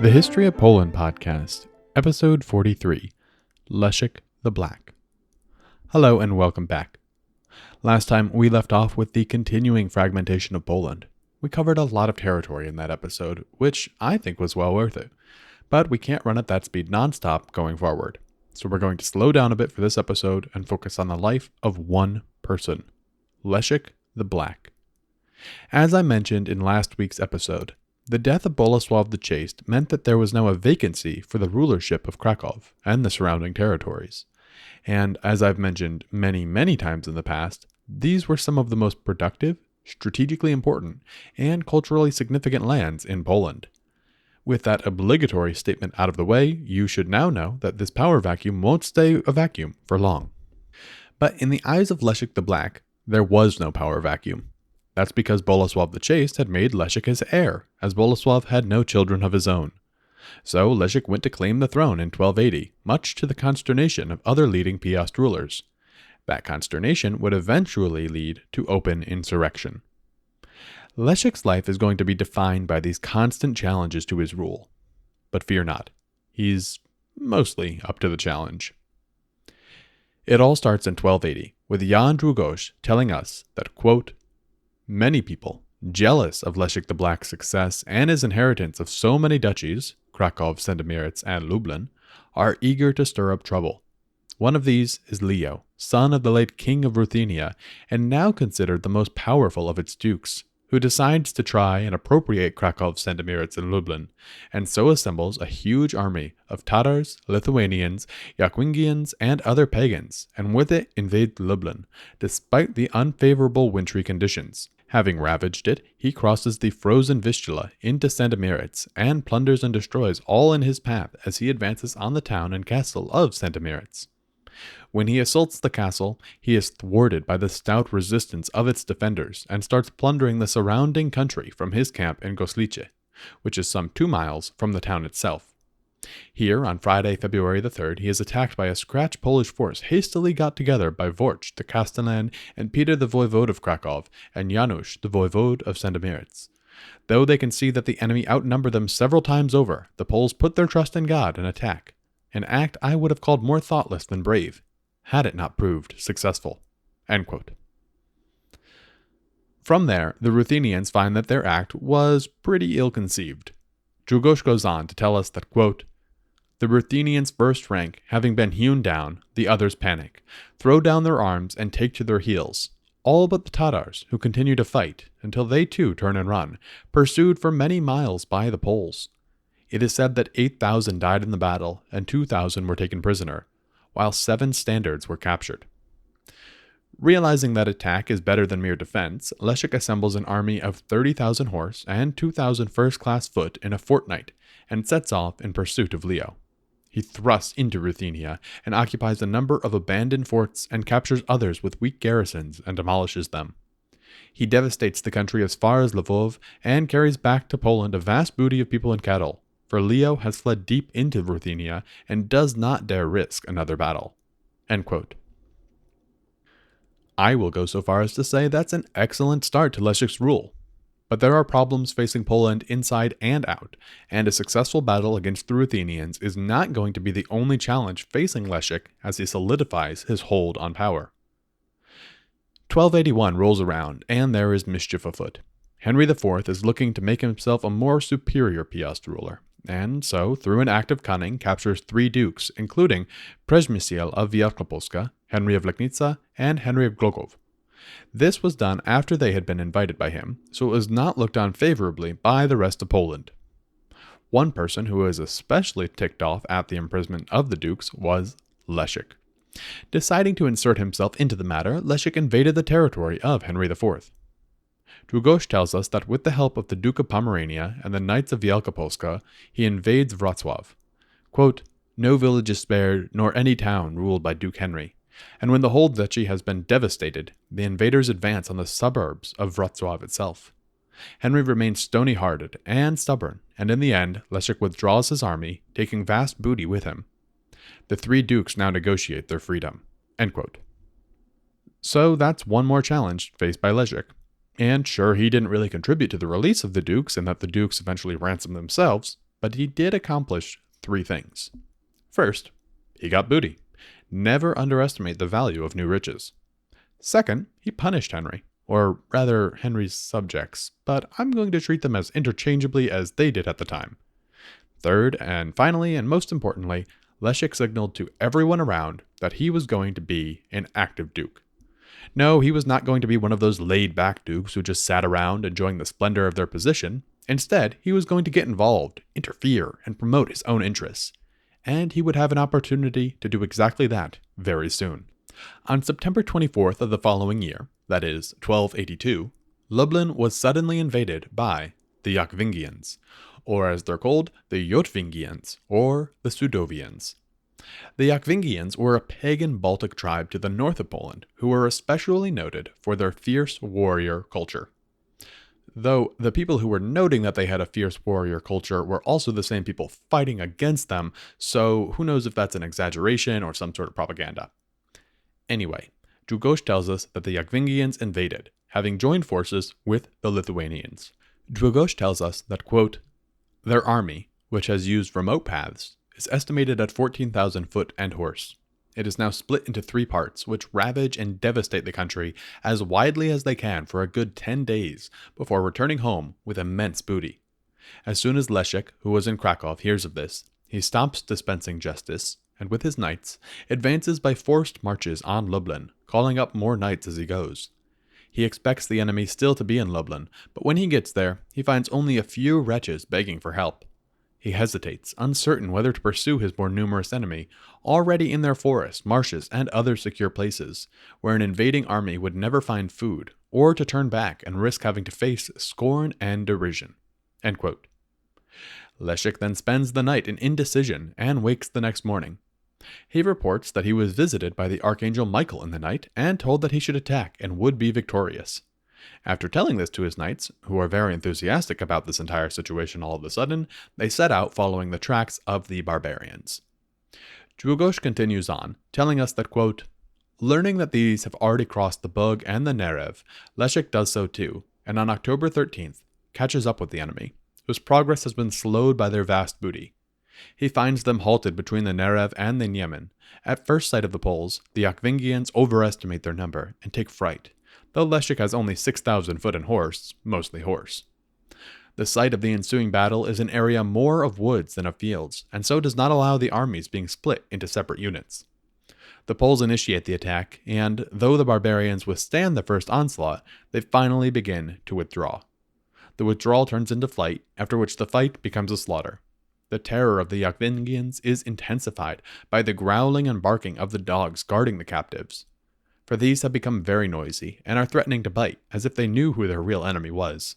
The History of Poland Podcast, Episode 43, Leszek the Black. Hello and welcome back. Last time we left off with the continuing fragmentation of Poland. We covered a lot of territory in that episode, which I think was well worth it. But we can't run at that speed nonstop going forward. So we're going to slow down a bit for this episode and focus on the life of one person, Leszek the Black. As I mentioned in last week's episode, the death of Bolesław the Chaste meant that there was now a vacancy for the rulership of Kraków and the surrounding territories. And as I've mentioned many times in the past, these were some of the most productive, strategically important, and culturally significant lands in Poland. With that obligatory statement out of the way, you should now know that this power vacuum won't stay a vacuum for long. But in the eyes of Leszek the Black, there was no power vacuum. That's because Bolesław the Chaste had made Leszek his heir, as Bolesław had no children of his own. So Leszek went to claim the throne in 1280, much to the consternation of other leading Piast rulers. That consternation would eventually lead to open insurrection. Leszek's life is going to be defined by these constant challenges to his rule. But fear not, he's mostly up to the challenge. It all starts in 1280, with Jan Długosz telling us that, quote, many people, jealous of Leszek the Black's success and his inheritance of so many duchies, Kraków, Sandomierz, and Lublin, are eager to stir up trouble. One of these is Leo, son of the late King of Ruthenia, and now considered the most powerful of its dukes, who decides to try and appropriate Kraków, Sandomierz, and Lublin, and so assembles a huge army of Tatars, Lithuanians, Yakwingians, and other pagans, and with it invades Lublin, despite the unfavorable wintry conditions. Having ravaged it, he crosses the frozen Vistula into Sandomierz and plunders and destroys all in his path as he advances on the town and castle of Sandomierz. When he assaults the castle, he is thwarted by the stout resistance of its defenders and starts plundering the surrounding country from his camp in Goslice, which is some 2 miles from the town itself. Here, on Friday, February the 3rd, he is attacked by a scratch Polish force hastily got together by Worch, the Castellan, and Peter the voivode of Kraków, and Janusz, the voivode of Sandomierz. Though they can see that the enemy outnumber them several times over, the Poles put their trust in God and attack, an act I would have called more thoughtless than brave, had it not proved successful. End quote. From there, the Ruthenians find that their act was pretty ill-conceived. Długosz goes on to tell us that, quote, the Ruthenians' first rank having been hewn down, the others panic, throw down their arms and take to their heels, all but the Tatars, who continue to fight until they too turn and run, pursued for many miles by the Poles. It is said that 8,000 died in the battle and 2,000 were taken prisoner, while 7 standards were captured. Realizing that attack is better than mere defense, Leszek assembles an army of 30,000 horse and 2,000 first-class foot in a fortnight and sets off in pursuit of Leo. He thrusts into Ruthenia and occupies a number of abandoned forts and captures others with weak garrisons and demolishes them. He devastates the country as far as Lwów and carries back to Poland a vast booty of people and cattle, for Leo has fled deep into Ruthenia and does not dare risk another battle. End quote. I will go so far as to say that's an excellent start to Leszek's rule. But there are problems facing Poland inside and out, and a successful battle against the Ruthenians is not going to be the only challenge facing Leszek as he solidifies his hold on power. 1281 rolls around, and there is mischief afoot. Henry IV is looking to make himself a more superior Piast ruler, and so, through an act of cunning, captures 3 dukes, including Przemysl of Wielkopolska, Henry of Legnica, and Henry of Głogów. This was done after they had been invited by him, so it was not looked on favorably by the rest of Poland. One person who was especially ticked off at the imprisonment of the dukes was Leszek. Deciding to insert himself into the matter, Leszek invaded the territory of Henry IV. Długosz tells us that with the help of the Duke of Pomerania and the Knights of Wielkopolska, he invades Wrocław. Quote, no village is spared, nor any town ruled by Duke Henry. And when the whole duchy has been devastated, the invaders advance on the suburbs of Wrocław itself. Henry remains stony-hearted and stubborn, and in the end, Leszek withdraws his army, taking vast booty with him. The 3 dukes now negotiate their freedom. End quote. So that's one more challenge faced by Leszek. And sure, he didn't really contribute to the release of the dukes and that the dukes eventually ransomed themselves, but he did accomplish 3 things. First, he got booty. Never underestimate the value of new riches. Second, he punished Henry, or rather Henry's subjects, but I'm going to treat them as interchangeably as they did at the time. Third, and finally, and most importantly, Leszek signaled to everyone around that he was going to be an active duke. No, he was not going to be one of those laid-back dukes who just sat around enjoying the splendor of their position. Instead, he was going to get involved, interfere, and promote his own interests. And he would have an opportunity to do exactly that very soon. On September 24th of the following year, that is, 1282, Lublin was suddenly invaded by the Yakvingians, or as they're called, the Jotvingians, or the Sudovians. The Yakvingians were a pagan Baltic tribe to the north of Poland, who were especially noted for their fierce warrior culture. Though the people who were noting that they had a fierce warrior culture were also the same people fighting against them, so who knows if that's an exaggeration or some sort of propaganda. Anyway, Długosz tells us that the Yakvingians invaded, having joined forces with the Lithuanians. Długosz tells us that, quote, their army, which has used remote paths, is estimated at 14,000 foot and horse. It is now split into 3 parts, which ravage and devastate the country as widely as they can for a good 10 days before returning home with immense booty. As soon as Leszek, who was in Krakow, hears of this, he stops dispensing justice, and with his knights, advances by forced marches on Lublin, calling up more knights as he goes. He expects the enemy still to be in Lublin, but when he gets there, he finds only a few wretches begging for help. He hesitates, uncertain whether to pursue his more numerous enemy, already in their forests, marshes, and other secure places, where an invading army would never find food, or to turn back and risk having to face scorn and derision. End quote. Leszek then spends the night in indecision and wakes the next morning. He reports that he was visited by the Archangel Michael in the night and told that he should attack and would be victorious. After telling this to his knights, who are very enthusiastic about this entire situation all of a sudden, they set out following the tracks of the barbarians. Długosz continues on, telling us that, quote, learning that these have already crossed the Bug and the Nerev, Leszek does so too, and on October 13th, catches up with the enemy, whose progress has been slowed by their vast booty. He finds them halted between the Nerev and the Niemen. At first sight of the Poles, the Yakvingians overestimate their number and take fright, though Leszek has only 6,000 foot and horse, mostly horse. The site of the ensuing battle is an area more of woods than of fields, and so does not allow the armies being split into separate units. The Poles initiate the attack, and though the barbarians withstand the first onslaught, they finally begin to withdraw. The withdrawal turns into flight, after which the fight becomes a slaughter. The terror of the Yakvingians is intensified by the growling and barking of the dogs guarding the captives, for these have become very noisy and are threatening to bite, as if they knew who their real enemy was.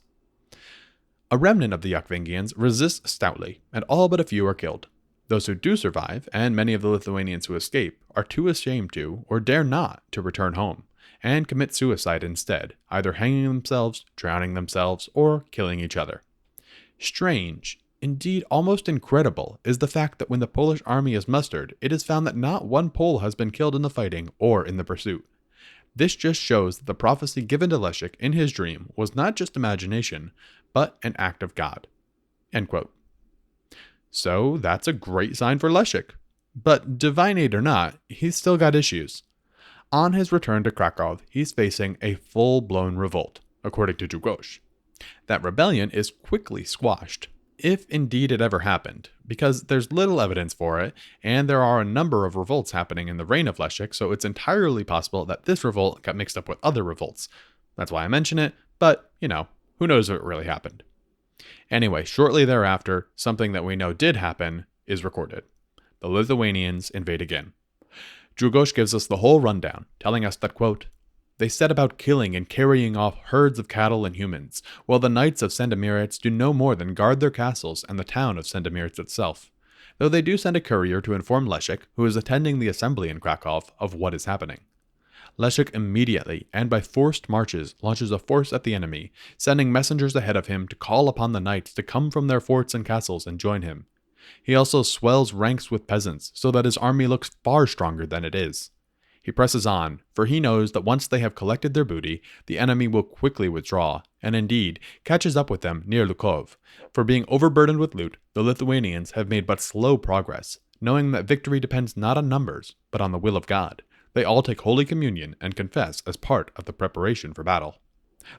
A remnant of the Yakvingians resists stoutly, and all but a few are killed. Those who do survive, and many of the Lithuanians who escape, are too ashamed to, or dare not, to return home, and commit suicide instead, either hanging themselves, drowning themselves, or killing each other. Strange, indeed almost incredible, is the fact that when the Polish army is mustered, it is found that not one Pole has been killed in the fighting or in the pursuit. This just shows that the prophecy given to Leszek in his dream was not just imagination, but an act of God. End quote. So that's a great sign for Leszek. But divine aid or not, he's still got issues. On his return to Krakow, he's facing a full-blown revolt, according to Długosz. That rebellion is quickly squashed, if indeed it ever happened, because there's little evidence for it, and there are a number of revolts happening in the reign of Leszek, so it's entirely possible that this revolt got mixed up with other revolts. That's why I mention it, but, who knows if it really happened. Anyway, shortly thereafter, something that we know did happen is recorded. The Lithuanians invade again. Długosz gives us the whole rundown, telling us that, quote, they set about killing and carrying off herds of cattle and humans, while the knights of Sandomierz do no more than guard their castles and the town of Sandomierz itself, though they do send a courier to inform Leszek, who is attending the assembly in Krakow, of what is happening. Leszek immediately, and by forced marches, launches a force at the enemy, sending messengers ahead of him to call upon the knights to come from their forts and castles and join him. He also swells ranks with peasants, so that his army looks far stronger than it is. He presses on, for he knows that once they have collected their booty, the enemy will quickly withdraw, and indeed catches up with them near Lukov. For being overburdened with loot, the Lithuanians have made but slow progress, knowing that victory depends not on numbers, but on the will of God. They all take Holy Communion and confess as part of the preparation for battle.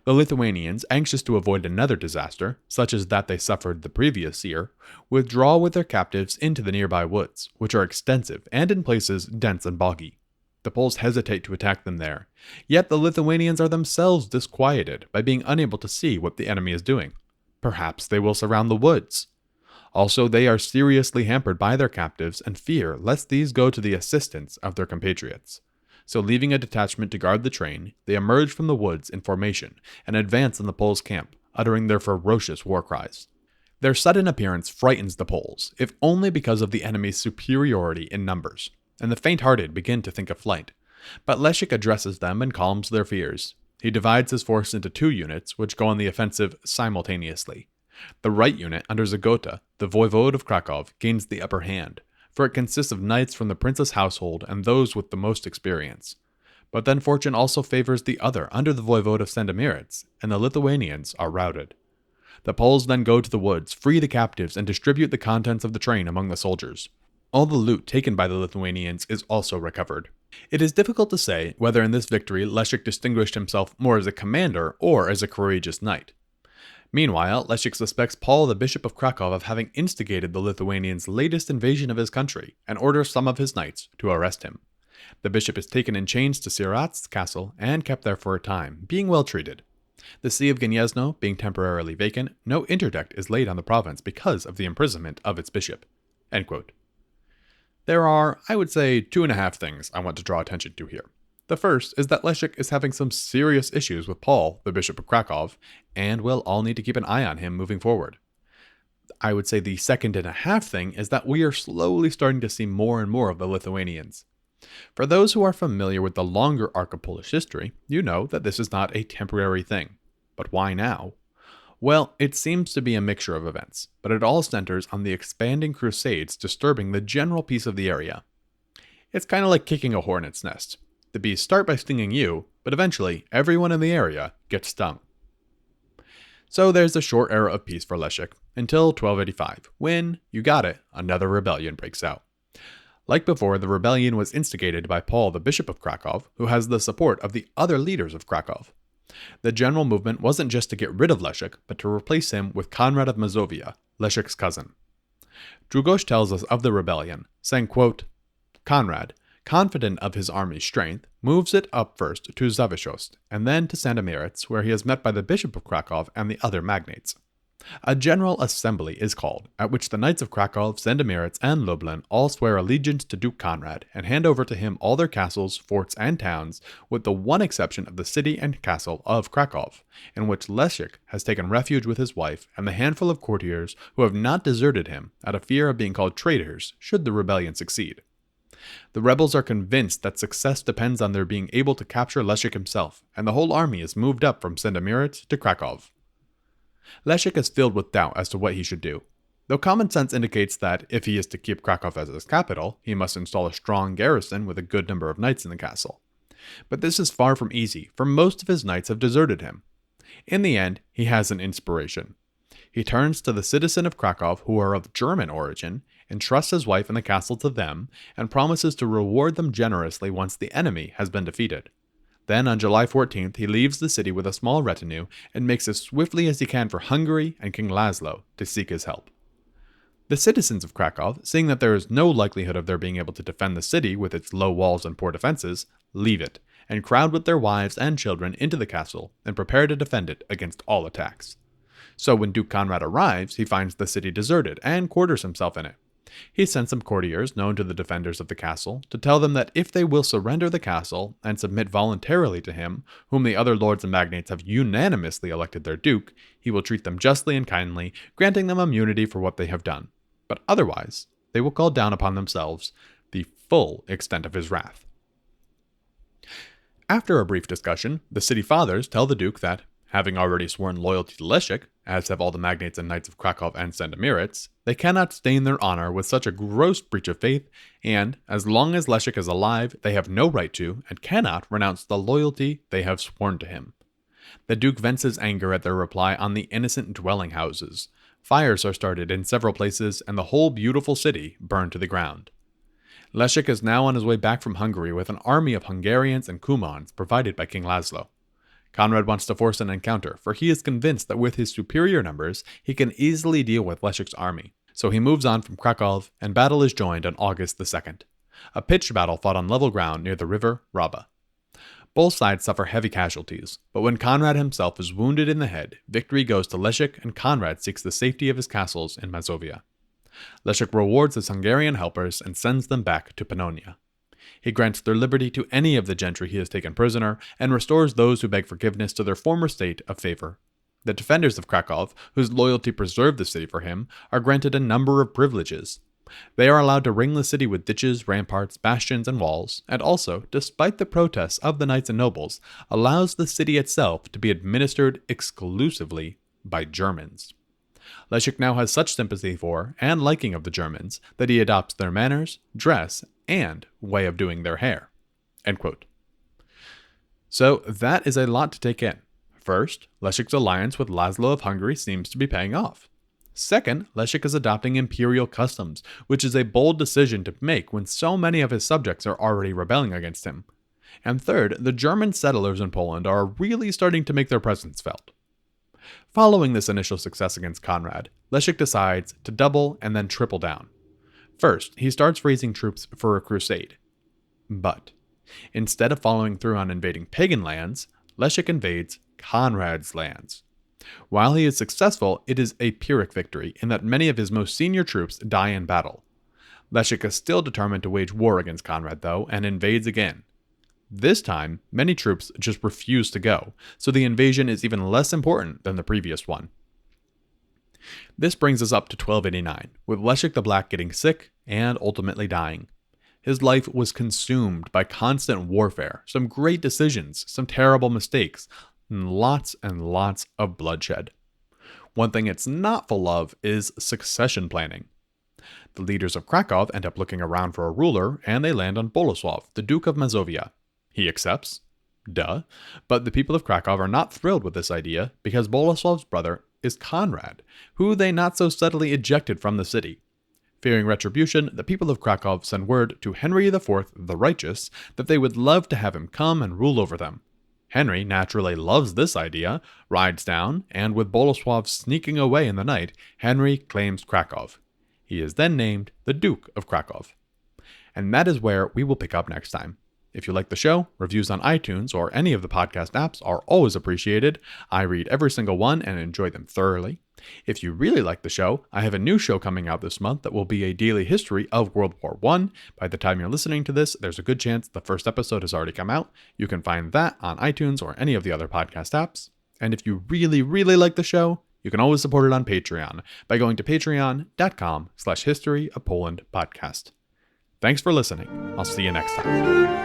The Lithuanians, anxious to avoid another disaster, such as that they suffered the previous year, withdraw with their captives into the nearby woods, which are extensive and in places dense and boggy. The Poles hesitate to attack them there, yet the Lithuanians are themselves disquieted by being unable to see what the enemy is doing. Perhaps they will surround the woods. Also, they are seriously hampered by their captives and fear lest these go to the assistance of their compatriots. So leaving a detachment to guard the train, they emerge from the woods in formation and advance on the Poles' camp, uttering their ferocious war cries. Their sudden appearance frightens the Poles, if only because of the enemy's superiority in numbers, and the faint-hearted begin to think of flight. But Leszek addresses them and calms their fears. He divides his force into 2 units, which go on the offensive simultaneously. The right unit, under Zagota, the voivode of Krakow, gains the upper hand, for it consists of knights from the prince's household and those with the most experience. But then fortune also favors the other, under the voivode of Sandomierz, and the Lithuanians are routed. The Poles then go to the woods, free the captives, and distribute the contents of the train among the soldiers. All the loot taken by the Lithuanians is also recovered. It is difficult to say whether in this victory Leszek distinguished himself more as a commander or as a courageous knight. Meanwhile, Leszek suspects Paul, the Bishop of Krakow, of having instigated the Lithuanians' latest invasion of his country and orders some of his knights to arrest him. The bishop is taken in chains to Sieradz castle and kept there for a time, being well treated. The See of Gniezno being temporarily vacant, no interdict is laid on the province because of the imprisonment of its bishop." End quote. There are, I would say, 2.5 things I want to draw attention to here. The first is that Leszek is having some serious issues with Paul, the Bishop of Krakow, and we'll all need to keep an eye on him moving forward. I would say the 2.5 thing is that we are slowly starting to see more and more of the Lithuanians. For those who are familiar with the longer arc of Polish history, you know that this is not a temporary thing. But why now? Well, it seems to be a mixture of events, but it all centers on the expanding crusades disturbing the general peace of the area. It's kind of like kicking a hornet's nest. The bees start by stinging you, but eventually everyone in the area gets stung. So there's a short era of peace for Leszek, until 1285, when, you got it, another rebellion breaks out. Like before, the rebellion was instigated by Paul, the Bishop of Krakow, who has the support of the other leaders of Krakow. The general movement wasn't just to get rid of Leszek, but to replace him with Konrad of Mazovia, Leszek's cousin. Długosz tells us of the rebellion, saying, quote, "Konrad, confident of his army's strength, moves it up first to Zawiszost, and then to Sandomierz, where he is met by the Bishop of Krakow and the other magnates. A general assembly is called, at which the knights of Krakow, Sandomierz, and Lublin all swear allegiance to Duke Konrad, and hand over to him all their castles, forts, and towns, with the one exception of the city and castle of Krakow, in which Leszek has taken refuge with his wife and the handful of courtiers who have not deserted him out of fear of being called traitors should the rebellion succeed. The rebels are convinced that success depends on their being able to capture Leszek himself, and the whole army is moved up from Sandomierz to Krakow. Leszek is filled with doubt as to what he should do, though common sense indicates that if he is to keep Krakow as his capital, he must install a strong garrison with a good number of knights in the castle. But this is far from easy, for most of his knights have deserted him. In the end, he has an inspiration. He turns to the citizens of Krakow who are of German origin, entrusts his wife and the castle to them, and promises to reward them generously once the enemy has been defeated. Then, on July 14th, he leaves the city with a small retinue and makes as swiftly as he can for Hungary and King Laszlo to seek his help. The citizens of Krakow, seeing that there is no likelihood of their being able to defend the city with its low walls and poor defenses, leave it, and crowd with their wives and children into the castle and prepare to defend it against all attacks. So when Duke Konrad arrives, he finds the city deserted and quarters himself in it. He sends some courtiers known to the defenders of the castle to tell them that if they will surrender the castle and submit voluntarily to him, whom the other lords and magnates have unanimously elected their duke, he will treat them justly and kindly, granting them immunity for what they have done. But otherwise, they will call down upon themselves the full extent of his wrath. After a brief discussion, the city fathers tell the duke that, Having already sworn loyalty to Leszek, as have all the magnates and knights of Krakow and Sandomierz, they cannot stain their honor with such a gross breach of faith, and as long as Leszek is alive, they have no right to and cannot renounce the loyalty they have sworn to him. The Duke vents his anger at their reply on the innocent dwelling houses. Fires are started in several places, and the whole beautiful city burned to the ground. Leszek is now on his way back from Hungary with an army of Hungarians and Cumans provided by King Laszlo. Conrad wants to force an encounter, for he is convinced that with his superior numbers, he can easily deal with Leszek's army. So he moves on from Krakow, and battle is joined on August the 2nd. A pitched battle fought on level ground near the river Raba. Both sides suffer heavy casualties, but when Conrad himself is wounded in the head, victory goes to Leszek and Conrad seeks the safety of his castles in Mazovia. Leszek rewards his Hungarian helpers and sends them back to Pannonia. He grants their liberty to any of the gentry he has taken prisoner, and restores those who beg forgiveness to their former state of favor. The defenders of Krakow, whose loyalty preserved the city for him, are granted a number of privileges. They are allowed to ring the city with ditches, ramparts, bastions, and walls, and also, despite the protests of the knights and nobles, allows the city itself to be administered exclusively by Germans. Leszek now has such sympathy for and liking of the Germans that he adopts their manners, dress, and way of doing their hair. End quote. So that is a lot to take in. First, Leszek's alliance with Laszlo of Hungary seems to be paying off. Second, Leszek is adopting imperial customs, which is a bold decision to make when so many of his subjects are already rebelling against him. And third, the German settlers in Poland are really starting to make their presence felt. Following this initial success against Conrad, Leszek decides to double and then triple down. First, he starts raising troops for a crusade. But instead of following through on invading pagan lands, Leszek invades Conrad's lands. While he is successful, it is a Pyrrhic victory in that many of his most senior troops die in battle. Leszek is still determined to wage war against Conrad, though, and invades again. This time, many troops just refuse to go, so the invasion is even less important than the previous one. This brings us up to 1289, with Leszek the Black getting sick and ultimately dying. His life was consumed by constant warfare, some great decisions, some terrible mistakes, and lots of bloodshed. One thing it's not full of is succession planning. The leaders of Krakow end up looking around for a ruler, and they land on Bolesław, the Duke of Mazovia. He accepts, but the people of Krakow are not thrilled with this idea because Bolesław's brother is Conrad, who they not so subtly ejected from the city. Fearing retribution, the people of Krakow send word to Henry IV the Righteous that they would love to have him come and rule over them. Henry naturally loves this idea, rides down, and with Bolesław sneaking away in the night, Henry claims Krakow. He is then named the Duke of Krakow. And that is where we will pick up next time. If you like the show, reviews on iTunes or any of the podcast apps are always appreciated. I read every single one and enjoy them thoroughly. If you really like the show, I have a new show coming out this month that will be a daily history of World War I. By the time you're listening to this, there's a good chance the first episode has already come out. You can find that on iTunes or any of the other podcast apps. And if you really like the show, you can always support it on Patreon by going to patreon.com/History of Poland podcast. Thanks for listening. I'll see you next time.